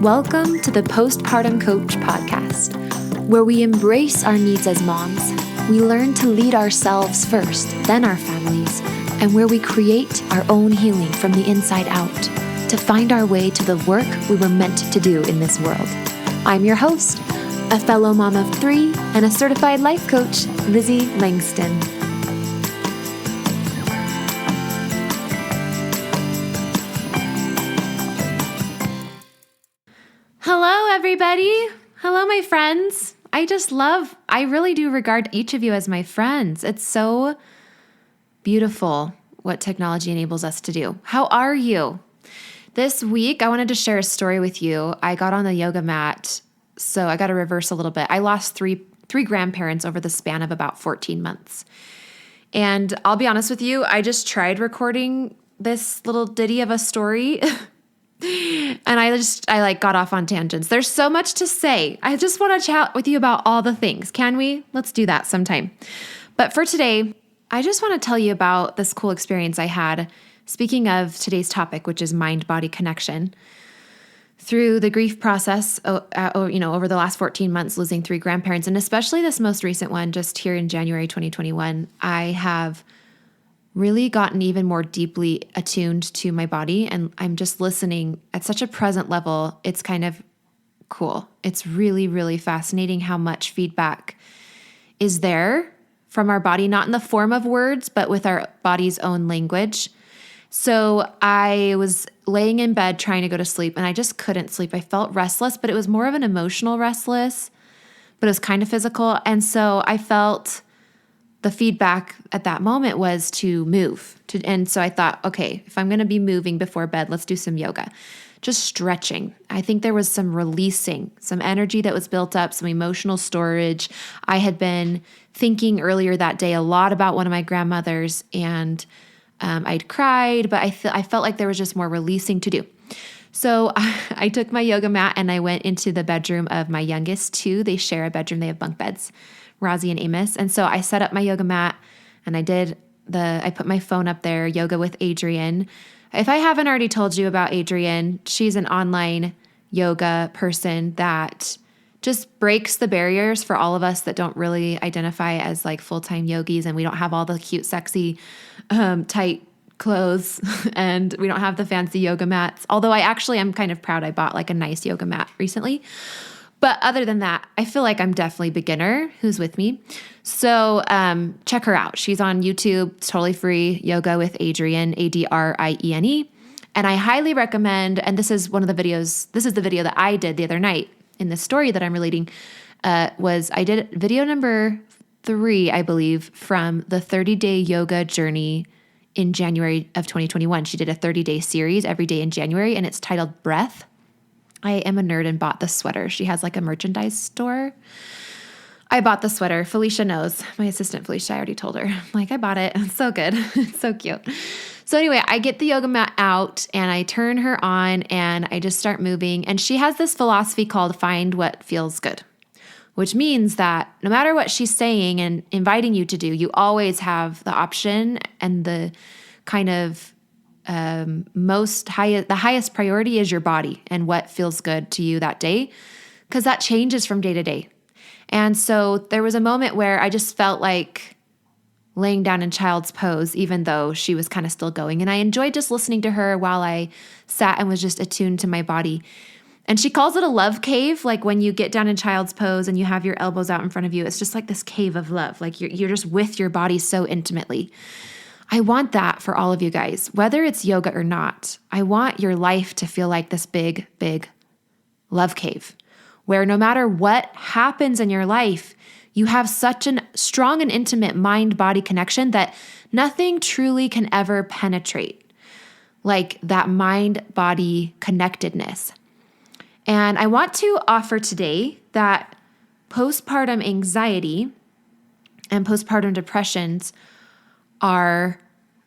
Welcome to the Postpartum Coach podcast, where we embrace our needs as moms. We learn to lead ourselves first, then our families, and where we create our own healing from the inside out to find our way to the work we were meant to do in this world. I'm your host, a fellow mom of 3 and a certified life coach, Lizzie Langston. Hello, everybody. Hello, my friends. I really do regard each of you as my friends. It's so beautiful what technology enables us to do. How are you? This week, I wanted to share a story with you. I got on the yoga mat, so I got to reverse a little bit. I lost three grandparents over the span of about 14 months. And I'll be honest with you, I just tried recording this little ditty of a story and I got off on tangents. There's so much to say. I just want to chat with you about all the things. Can we? Let's do that sometime. But for today, I just want to tell you about this cool experience I had. Speaking of today's topic, which is mind-body connection, through the grief process, over the last 14 months, losing 3 grandparents, and especially this most recent one, just here in January 2021, I have really gotten even more deeply attuned to my body, and I'm just listening at such a present level. It's kind of cool. It's really, really fascinating how much feedback is there from our body, not in the form of words, but with our body's own language. So I was laying in bed trying to go to sleep, and I just couldn't sleep. I felt restless, but it was more of an emotional restless, but it was kind of physical. And so I felt the feedback at that moment was to move. And so I thought, okay, if I'm going to be moving before bed, let's do some yoga. Just stretching. I think there was some releasing, some energy that was built up, some emotional storage. I had been thinking earlier that day a lot about one of my grandmothers, and I'd cried, but I felt like there was just more releasing to do. So I took my yoga mat and I went into the bedroom of my youngest 2. They share a bedroom. They have bunk beds, Rozzy and Amos. And so I set up my yoga mat and I put my phone up there, yoga with Adriene. If I haven't already told you about Adriene, she's an online yoga person that just breaks the barriers for all of us that don't really identify as like full-time yogis, and we don't have all the cute, sexy, tight clothes, and we don't have the fancy yoga mats. Although I'm kind of proud I bought like a nice yoga mat recently. But other than that, I feel like I'm definitely beginner who's with me. So check her out. She's on YouTube. It's totally free. Yoga with Adriene, Adriene. And I highly recommend, and this is the video that I did the other night in the story that I'm relating, I did video number 3, I believe, from the 30-day yoga journey in January of 2021. She did a 30-day series every day in January, and it's titled Breath. I am a nerd and bought the sweater. She has like a merchandise store. I bought the sweater. Felicia knows. My assistant Felicia, I already told her. I bought it. It's so good. It's so cute. So anyway, I get the yoga mat out and I turn her on and I just start moving. And she has this philosophy called find what feels good, which means that no matter what she's saying and inviting you to do, you always have the option and the kind of the highest priority is your body and what feels good to you that day, because that changes from day to day. And so there was a moment where I just felt like laying down in child's pose, even though she was kind of still going. And I enjoyed just listening to her while I sat and was just attuned to my body. And she calls it a love cave. Like when you get down in child's pose and you have your elbows out in front of you, it's just like this cave of love. Like you're just with your body so intimately. I want that for all of you guys, whether it's yoga or not. I want your life to feel like this big, big love cave where no matter what happens in your life, you have such a strong and intimate mind-body connection that nothing truly can ever penetrate, like that mind-body connectedness. And I want to offer today that postpartum anxiety and postpartum depressions are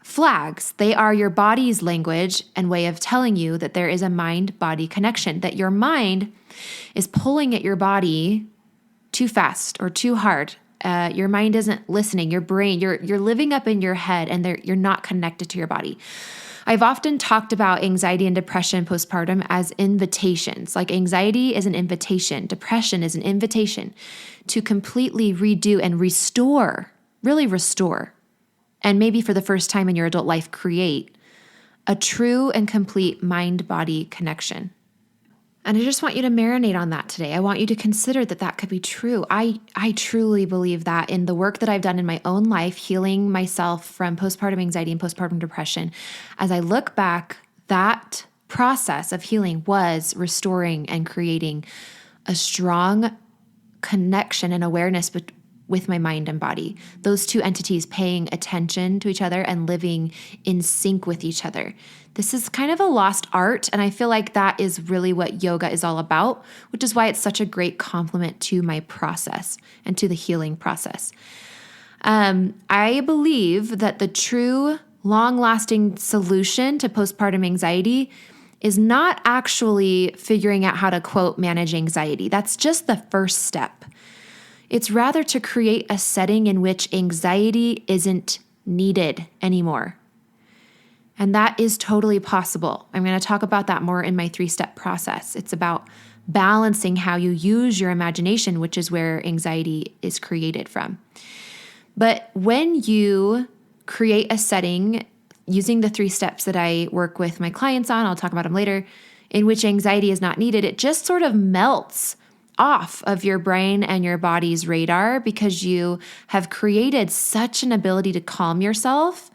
flags. They are your body's language and way of telling you that there is a mind-body connection, that your mind is pulling at your body too fast or too hard. Your mind isn't listening. Your brain, you're living up in your head and you're not connected to your body. I've often talked about anxiety and depression postpartum as invitations. Like anxiety is an invitation, depression is an invitation to completely redo and restore, really restore, and maybe for the first time in your adult life, create a true and complete mind-body connection. And I just want you to marinate on that today. I want you to consider that that could be true. I truly believe that in the work that I've done in my own life, healing myself from postpartum anxiety and postpartum depression. As I look back, that process of healing was restoring and creating a strong connection and awareness with my mind and body. Those two entities paying attention to each other and living in sync with each other. This is kind of a lost art, and I feel like that is really what yoga is all about, which is why it's such a great complement to my process and to the healing process. I believe that the true long-lasting solution to postpartum anxiety is not actually figuring out how to, quote, manage anxiety. That's just the first step. It's rather to create a setting in which anxiety isn't needed anymore. And that is totally possible. I'm going to talk about that more in my 3-step process. It's about balancing how you use your imagination, which is where anxiety is created from. But when you create a setting using the 3 steps that I work with my clients on, I'll talk about them later, in which anxiety is not needed, it just sort of melts off of your brain and your body's radar because you have created such an ability to calm yourself.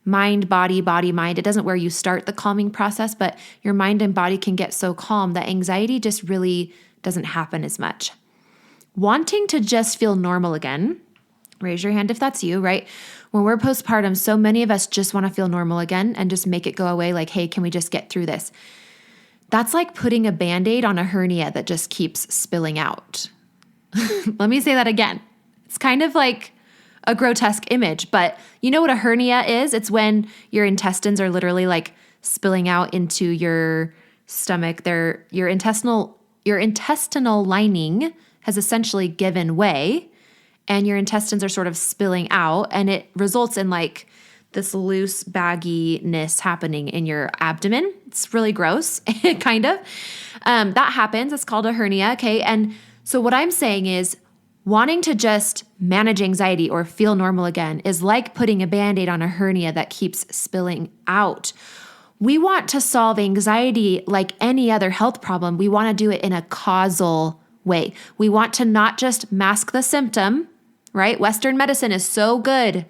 Mind, body, mind. It doesn't where you start the calming process, but your mind and body can get so calm that anxiety just really doesn't happen as much. Wanting to just feel normal again, raise your hand if that's you, right? When we're postpartum, so many of us just want to feel normal again and just make it go away like, hey, can we just get through this? That's like putting a Band-Aid on a hernia that just keeps spilling out. Let me say that again. It's kind of like a grotesque image, but you know what a hernia is? It's when your intestines are literally like spilling out into your stomach. Your intestinal lining has essentially given way and your intestines are sort of spilling out and it results in like this loose bagginess happening in your abdomen. It's really gross, kind of. That happens. It's called a hernia, okay? And so what I'm saying is wanting to just manage anxiety or feel normal again is like putting a Band-Aid on a hernia that keeps spilling out. We want to solve anxiety like any other health problem. We want to do it in a causal way. We want to not just mask the symptom, right? Western medicine is so good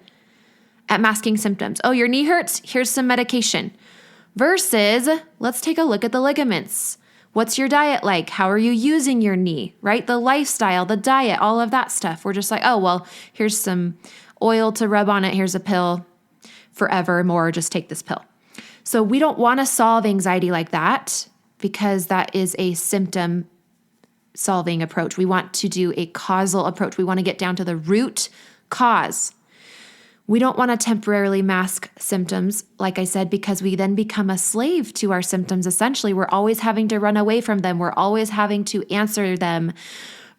at masking symptoms. Oh, your knee hurts? Here's some medication. Versus, let's take a look at the ligaments. What's your diet like? How are you using your knee, right? The lifestyle, the diet, all of that stuff. We're just like, oh, well, here's some oil to rub on it. Here's a pill forevermore. Just take this pill. So we don't want to solve anxiety like that because that is a symptom solving approach. We want to do a causal approach. We want to get down to the root cause. We don't want to temporarily mask symptoms, like I said, because we then become a slave to our symptoms. Essentially, we're always having to run away from them. We're always having to answer them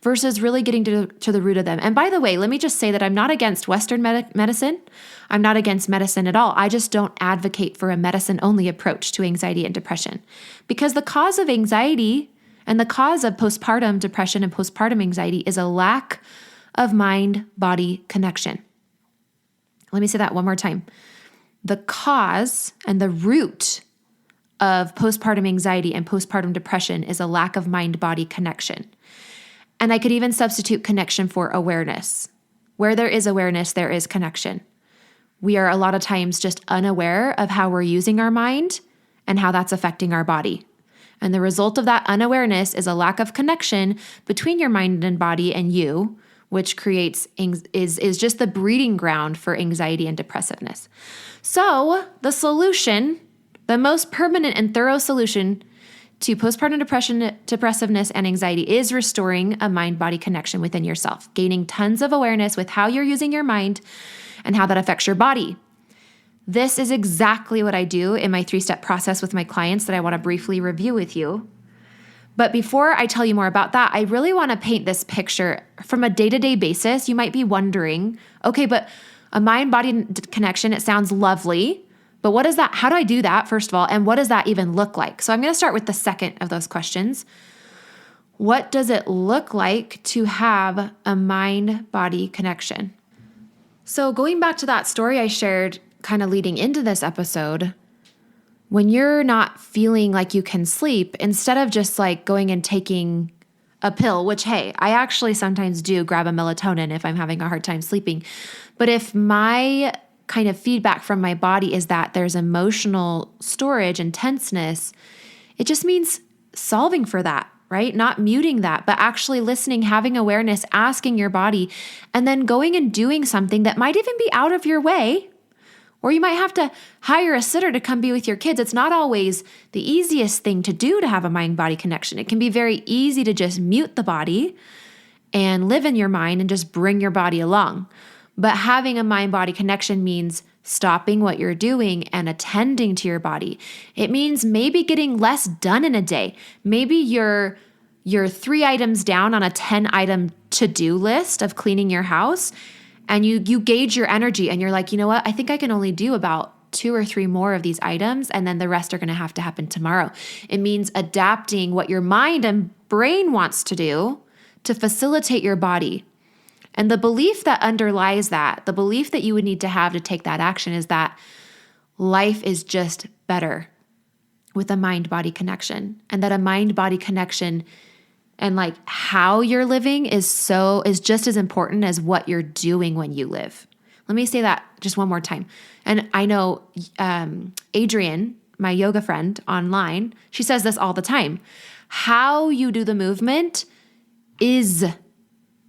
versus really getting to the root of them. And by the way, let me just say that I'm not against Western medicine. I'm not against medicine at all. I just don't advocate for a medicine-only approach to anxiety and depression because the cause of anxiety and the cause of postpartum depression and postpartum anxiety is a lack of mind-body connection. Let me say that one more time. The cause and the root of postpartum anxiety and postpartum depression is a lack of mind-body connection. And I could even substitute connection for awareness. Where there is awareness, there is connection. We are a lot of times just unaware of how we're using our mind and how that's affecting our body. And the result of that unawareness is a lack of connection between your mind and body and you, which creates is just the breeding ground for anxiety and depressiveness. So the solution, the most permanent and thorough solution to postpartum depression, depressiveness, and anxiety is restoring a mind-body connection within yourself, gaining tons of awareness with how you're using your mind and how that affects your body. This is exactly what I do in my 3-step process with my clients that I want to briefly review with you. But before I tell you more about that, I really want to paint this picture from a day-to-day basis. You might be wondering, okay, but a mind-body connection, it sounds lovely, But how do I do that, first of all? And what does that even look like? So I'm going to start with the second of those questions. What does it look like to have a mind-body connection? So going back to that story I shared kind of leading into this episode, when you're not feeling like you can sleep, instead of just like going and taking a pill, which, hey, I actually sometimes do grab a melatonin if I'm having a hard time sleeping. But if my kind of feedback from my body is that there's emotional storage and tenseness, it just means solving for that, right? Not muting that, but actually listening, having awareness, asking your body, and then going and doing something that might even be out of your way. Or you might have to hire a sitter to come be with your kids. It's not always the easiest thing to do to have a mind-body connection. It can be very easy to just mute the body and live in your mind and just bring your body along. But having a mind-body connection means stopping what you're doing and attending to your body. It means maybe getting less done in a day. Maybe you're 3 items down on a 10-item to-do list of cleaning your house, and you gauge your energy and you're like, you know what? I think I can only do about 2 or 3 more of these items, and then the rest are going to have to happen tomorrow. It means adapting what your mind and brain wants to do to facilitate your body. And the belief that underlies that, the belief that you would need to have to take that action, is that life is just better with a mind-body connection, and that a mind-body connection and like how you're living is just as important as what you're doing when you live. Let me say that just one more time. And I know Adrienne, my yoga friend online, she says this all the time. How you do the movement is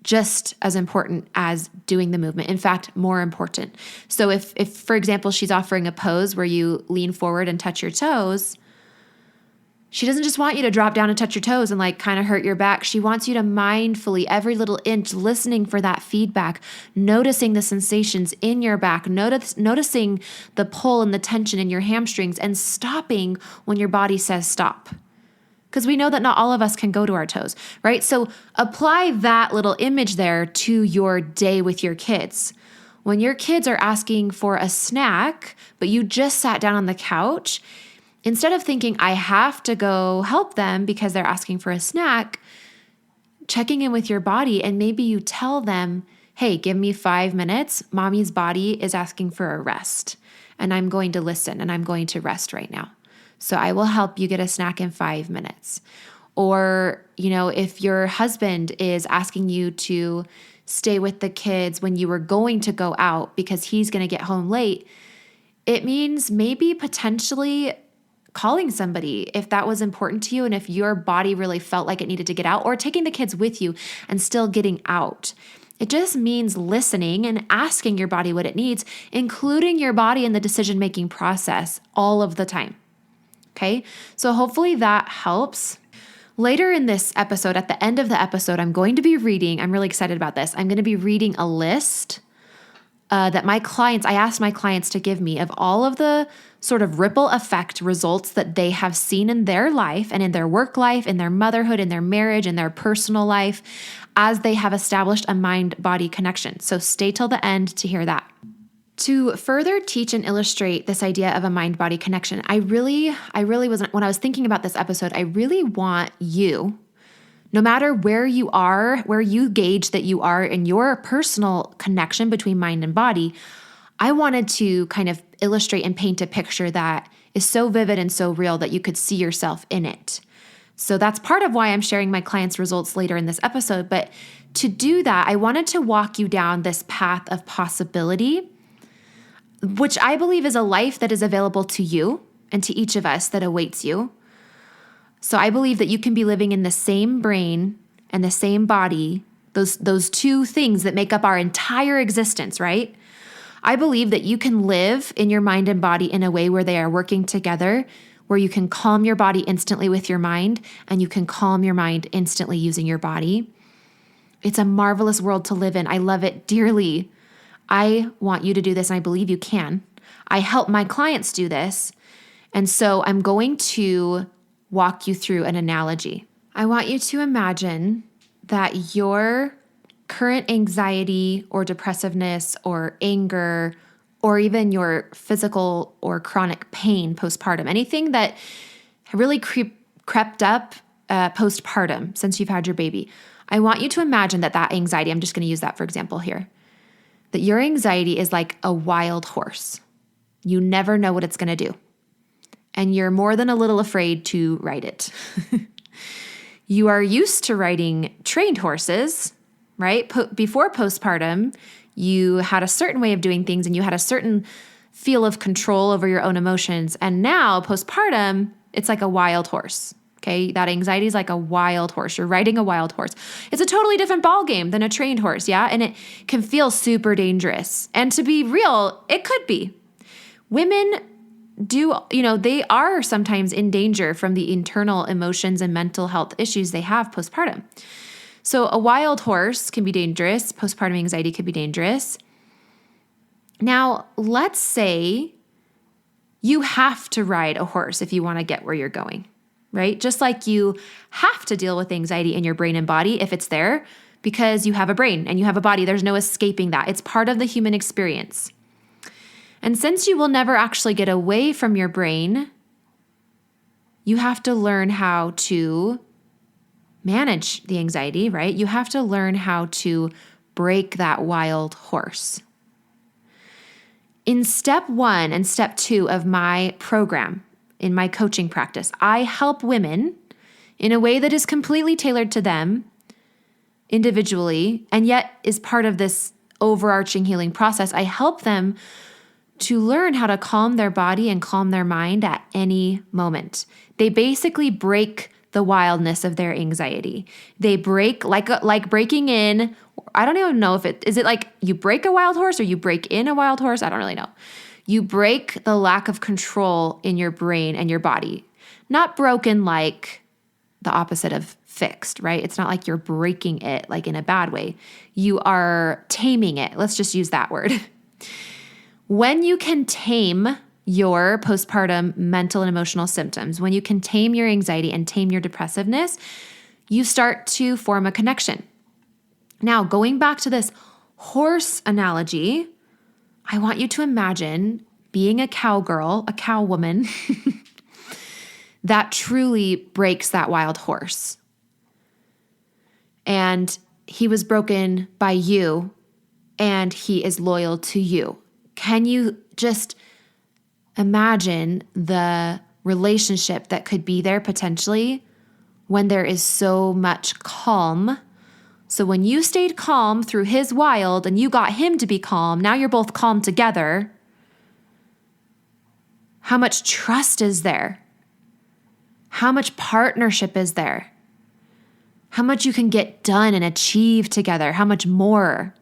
just as important as doing the movement. In fact, more important. So if for example, she's offering a pose where you lean forward and touch your toes, she doesn't just want you to drop down and touch your toes and like kind of hurt your back. She wants you to mindfully, every little inch, listening for that feedback, noticing the sensations in your back, noticing the pull and the tension in your hamstrings, and stopping when your body says stop. Because we know that not all of us can go to our toes, right? So apply that little image there to your day with your kids. When your kids are asking for a snack, but you just sat down on the couch, instead of thinking, I have to go help them because they're asking for a snack, checking in with your body, and maybe you tell them, hey, give me 5 minutes. Mommy's body is asking for a rest, and I'm going to listen, and I'm going to rest right now. So I will help you get a snack in 5 minutes. Or, if your husband is asking you to stay with the kids when you were going to go out because he's going to get home late, it means maybe potentially calling somebody if that was important to you and if your body really felt like it needed to get out, or taking the kids with you and still getting out. It just means listening and asking your body what it needs, including your body in the decision-making process all of the time. Okay? So hopefully that helps. Later in this episode, at the end of the episode, I'm really excited about this. I'm going to be reading a list that I asked my clients to give me of all of the sort of ripple effect results that they have seen in their life and in their work life, in their motherhood, in their marriage, in their personal life, as they have established a mind-body connection. So stay till the end to hear that. To further teach and illustrate this idea of a mind-body connection, I really wasn't, when I was thinking about this episode, I really want you, no matter where you are, where you gauge that you are in your personal connection between mind and body, I wanted to kind of illustrate and paint a picture that is so vivid and so real that you could see yourself in it. So that's part of why I'm sharing my clients' results later in this episode. But to do that, I wanted to walk you down this path of possibility, which I believe is a life that is available to you and to each of us that awaits you. So I believe that you can be living in the same brain and the same body, those two things that make up our entire existence, right? I believe that you can live in your mind and body in a way where they are working together, where you can calm your body instantly with your mind, and you can calm your mind instantly using your body. It's a marvelous world to live in. I love it dearly. I want you to do this, and I believe you can. I help my clients do this, and so I'm going to walk you through an analogy. I want you to imagine that your current anxiety or depressiveness or anger or even your physical or chronic pain postpartum, anything that really crept up postpartum since you've had your baby, I want you to imagine that anxiety, I'm just going to use that for example here, that your anxiety is like a wild horse. You never know what it's going to do. And you're more than a little afraid to ride it. You are used to riding trained horses, right? Before postpartum, you had a certain way of doing things and you had a certain feel of control over your own emotions. And now postpartum, it's like a wild horse. Okay, that anxiety is like a wild horse. You're riding a wild horse. It's a totally different ballgame than a trained horse, yeah? And it can feel super dangerous. And to be real, it could be. Women they are sometimes in danger from the internal emotions and mental health issues they have postpartum. So a wild horse can be dangerous. Postpartum anxiety could be dangerous. Now, let's say you have to ride a horse if you want to get where you're going, right? Just like you have to deal with anxiety in your brain and body if it's there, because you have a brain and you have a body. There's no escaping that. It's part of the human experience. And since you will never actually get away from your brain, you have to learn how to manage the anxiety, right? You have to learn how to break that wild horse. In step 1 and step 2 of my program, in my coaching practice, I help women in a way that is completely tailored to them individually, and yet is part of this overarching healing process. I help them to learn how to calm their body and calm their mind at any moment. They basically break the wildness of their anxiety. They break like breaking in. I don't even know is it like you break a wild horse or you break in a wild horse? I don't really know. You break the lack of control in your brain and your body. Not broken like the opposite of fixed, right? It's not like you're breaking it like in a bad way. You are taming it. Let's just use that word. When you can tame your postpartum mental and emotional symptoms, when you can tame your anxiety and tame your depressiveness, you start to form a connection. Now, going back to this horse analogy, I want you to imagine being a cowgirl, a cow woman, that truly breaks that wild horse. And he was broken by you, and he is loyal to you. Can you just imagine the relationship that could be there potentially when there is so much calm? So when you stayed calm through his wild and you got him to be calm, now you're both calm together. How much trust is there? How much partnership is there? How much you can get done and achieve together? How much more?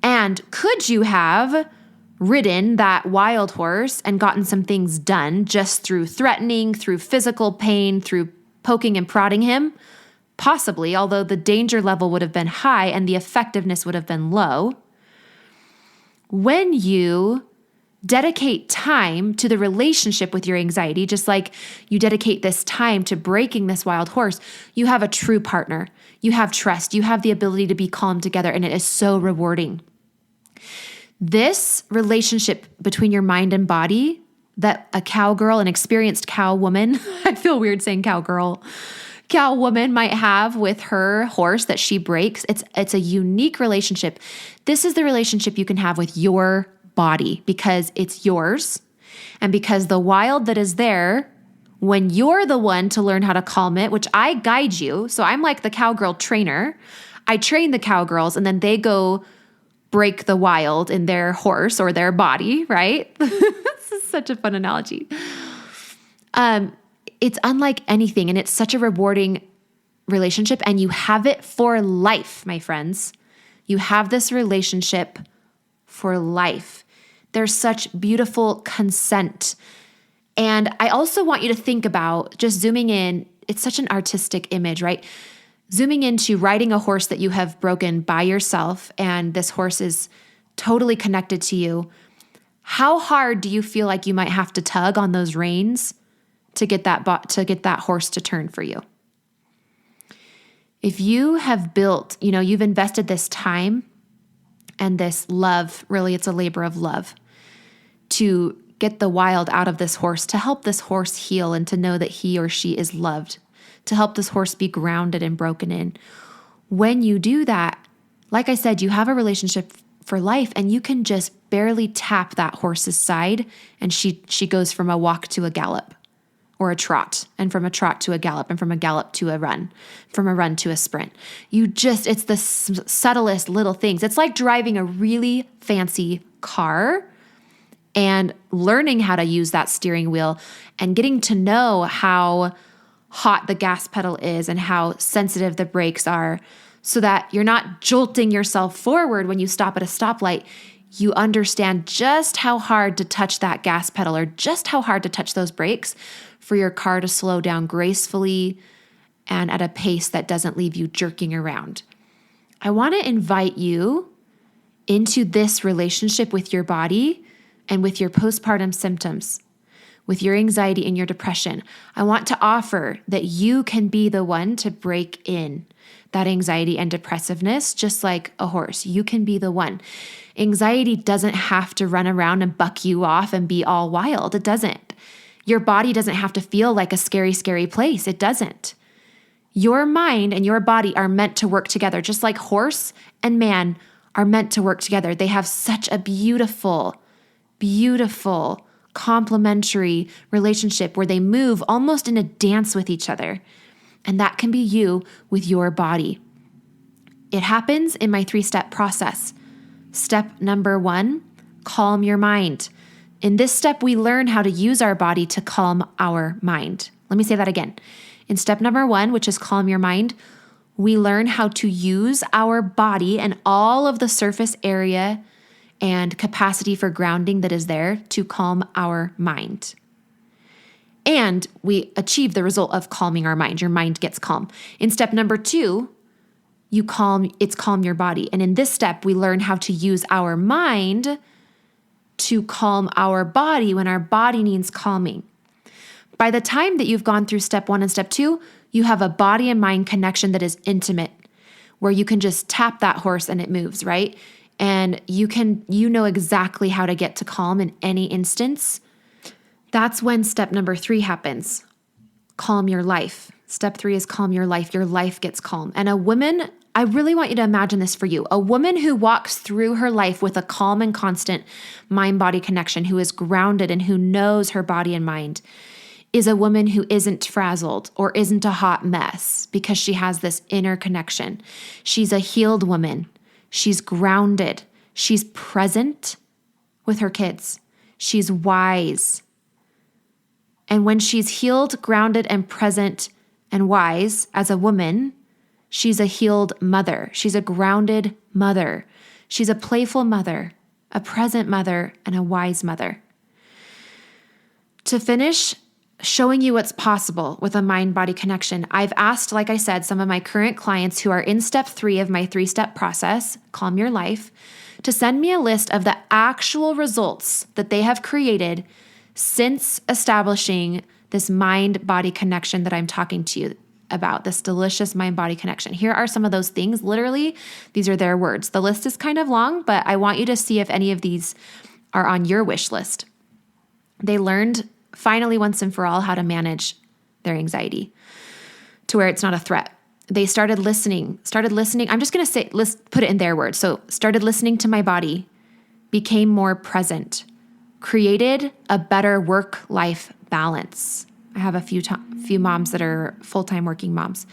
And could you have ridden that wild horse and gotten some things done just through threatening, through physical pain, through poking and prodding him? Possibly, although the danger level would have been high and the effectiveness would have been low. When you dedicate time to the relationship with your anxiety, just like you dedicate this time to breaking this wild horse, you have a true partner. You have trust. You have the ability to be calm together, and it is so rewarding. This relationship between your mind and body that a cowgirl, an experienced cow woman, I feel weird saying cowgirl, cow woman might have with her horse that she breaks, it's a unique relationship. This is the relationship you can have with your body because it's yours, and because the wild that is there, when you're the one to learn how to calm it, which I guide you, so I'm like the cowgirl trainer. I train the cowgirls and then they go break the wild in their horse or their body, right? This is such a fun analogy. It's unlike anything, and it's such a rewarding relationship, and you have it for life, my friends. You have this relationship for life. There's such beautiful consent. And I also want you to think about just zooming in. It's such an artistic image, right? Zooming into riding a horse that you have broken by yourself, and this horse is totally connected to you. How hard do you feel like you might have to tug on those reins to get that horse to turn for you? If you have built, you've invested this time and this love, really it's a labor of love, to get the wild out of this horse, to help this horse heal and to know that he or she is loved, to help this horse be grounded and broken in. When you do that, like I said, you have a relationship for life, and you can just barely tap that horse's side, and she goes from a walk to a gallop, or a trot, and from a trot to a gallop, and from a gallop to a run, from a run to a sprint. It's the subtlest little things. It's like driving a really fancy car and learning how to use that steering wheel and getting to know how hot the gas pedal is and how sensitive the brakes are, so that you're not jolting yourself forward when you stop at a stoplight. You understand just how hard to touch that gas pedal, or just how hard to touch those brakes for your car to slow down gracefully and at a pace that doesn't leave you jerking around. I want to invite you into this relationship with your body and with your postpartum symptoms, with your anxiety and your depression. I want to offer that you can be the one to break in that anxiety and depressiveness, just like a horse. You can be the one. Anxiety doesn't have to run around and buck you off and be all wild. It doesn't. Your body doesn't have to feel like a scary, scary place. It doesn't. Your mind and your body are meant to work together, just like horse and man are meant to work together. They have such a beautiful, beautiful, complementary relationship where they move almost in a dance with each other. And that can be you with your body. It happens in my 3-step process. Step number 1, calm your mind. In this step, we learn how to use our body to calm our mind. Let me say that again. In step number 1, which is calm your mind, we learn how to use our body and all of the surface area and capacity for grounding that is there to calm our mind. And we achieve the result of calming our mind. Your mind gets calm. In step number 2, it's calm your body. And in this step, we learn how to use our mind to calm our body when our body needs calming. By the time that you've gone through step 1 and step 2, you have a body and mind connection that is intimate, where you can just tap that horse and it moves, right? And you know exactly how to get to calm in any instance. That's when step number 3 happens. Calm your life. Step 3 is calm your life. Your life gets calm. And a woman, I really want you to imagine this for you. A woman who walks through her life with a calm and constant mind-body connection, who is grounded and who knows her body and mind, is a woman who isn't frazzled or isn't a hot mess because she has this inner connection. She's a healed woman. She's grounded. She's present with her kids. She's wise. And when she's healed, grounded, and present and wise as a woman, she's a healed mother. She's a grounded mother. She's a playful mother, a present mother, and a wise mother. To finish showing you what's possible with a mind-body connection, I've asked, like I said, some of my current clients who are in step 3 of my 3-step process, Calm Your Life, to send me a list of the actual results that they have created since establishing this mind-body connection that I'm talking to you about, this delicious mind-body connection. Here are some of those things. Literally, these are their words. The list is kind of long, but I want you to see if any of these are on your wish list. They learned finally once and for all how to manage their anxiety to where it's not a threat. They started listening. I'm just going to say, let's put it in their words. So started listening to my body, became more present, created a better work-life balance. I have a few moms that are full-time working moms.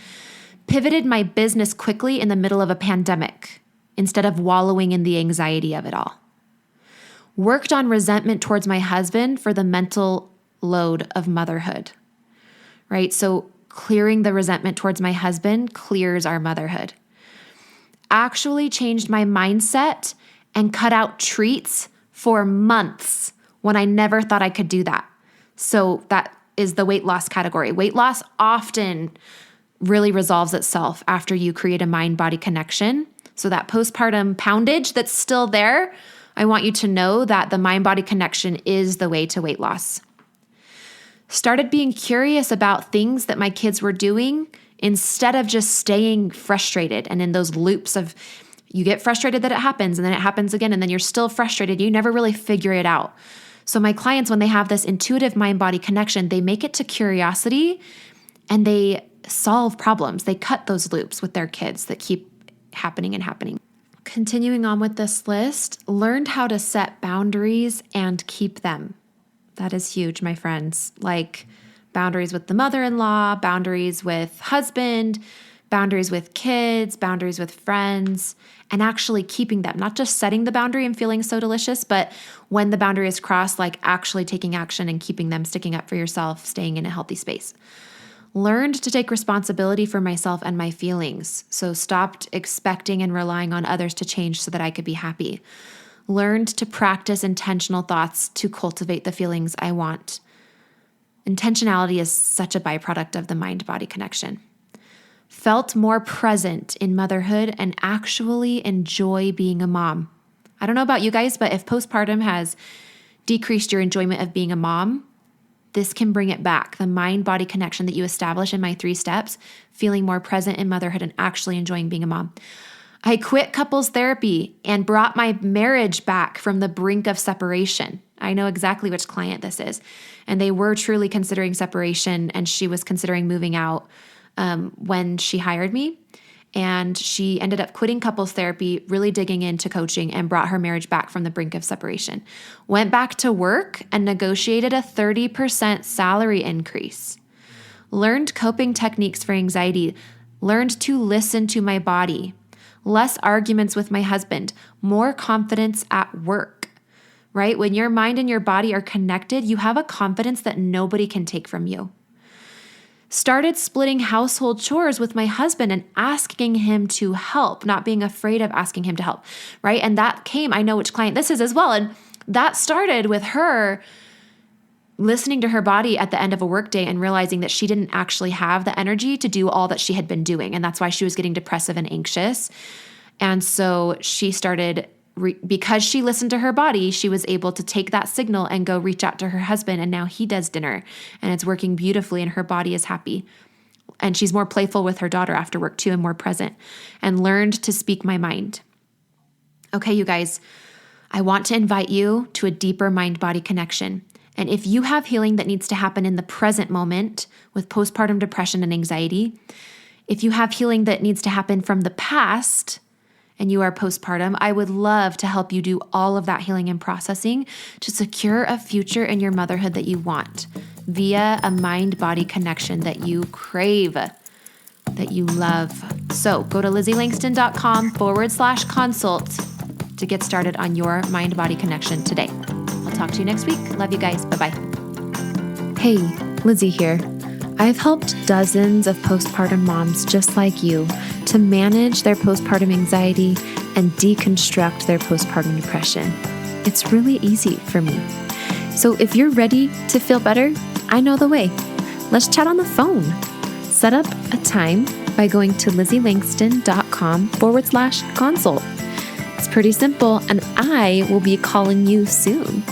Pivoted my business quickly in the middle of a pandemic instead of wallowing in the anxiety of it all. Worked on resentment towards my husband for the mental load of motherhood, right? So clearing the resentment towards my husband clears our motherhood. Actually changed my mindset and cut out treats for months when I never thought I could do that. So that is the weight loss category. Weight loss often really resolves itself after you create a mind-body connection. So that postpartum poundage that's still there, I want you to know that the mind-body connection is the way to weight loss. Started being curious about things that my kids were doing instead of just staying frustrated and in those loops of, You get frustrated that it happens, and then it happens again, and then you're still frustrated. You never really figure it out. So my clients, when they have this intuitive mind-body connection, they make it to curiosity and they solve problems. They cut those loops with their kids that keep happening and happening. Continuing on with this list, learned how to set boundaries and keep them. That is huge, my friends. Like boundaries with the mother-in-law, boundaries with husband, boundaries with kids, boundaries with friends, and actually keeping them. Not just setting the boundary and feeling so delicious, but when the boundary is crossed, like actually taking action and keeping them, sticking up for yourself, staying in a healthy space. Learned to take responsibility for myself and my feelings. So stopped expecting and relying on others to change so that I could be happy. Learned to practice intentional thoughts to cultivate the feelings I want. Intentionality is such a byproduct of the mind-body connection. Felt more present in motherhood and actually enjoy being a mom. I don't know about you guys, but if postpartum has decreased your enjoyment of being a mom, this can bring it back. The mind-body connection that you establish in my 3 steps, feeling more present in motherhood and actually enjoying being a mom. I quit couples therapy and brought my marriage back from the brink of separation. I know exactly which client this is. And they were truly considering separation, and she was considering moving out when she hired me. And she ended up quitting couples therapy, really digging into coaching, and brought her marriage back from the brink of separation. Went back to work and negotiated a 30% salary increase. Learned coping techniques for anxiety. Learned to listen to my body. Less arguments with my husband. More confidence at work, right? When your mind and your body are connected, you have a confidence that nobody can take from you. Started splitting household chores with my husband and asking him to help, not being afraid of asking him to help, right? And that came, I know which client this is as well. And that started with her listening to her body at the end of a workday and realizing that she didn't actually have the energy to do all that she had been doing. And that's why she was getting depressive and anxious. And so she started because she listened to her body, she was able to take that signal and go reach out to her husband. And now he does dinner and it's working beautifully and her body is happy. And she's more playful with her daughter after work too and more present, and learned to speak my mind. Okay, you guys, I want to invite you to a deeper mind-body connection. And if you have healing that needs to happen in the present moment with postpartum depression and anxiety, if you have healing that needs to happen from the past and you are postpartum, I would love to help you do all of that healing and processing to secure a future in your motherhood that you want via a mind-body connection that you crave, that you love. So go to LizzieLangston.com/consult to get started on your mind-body connection today. I'll talk to you next week. Love you guys. Bye-bye. Hey, Lizzie here. I've helped dozens of postpartum moms just like you to manage their postpartum anxiety and deconstruct their postpartum depression. It's really easy for me. So if you're ready to feel better, I know the way. Let's chat on the phone. Set up a time by going to LizzieLangston.com/consult. It's pretty simple, and I will be calling you soon.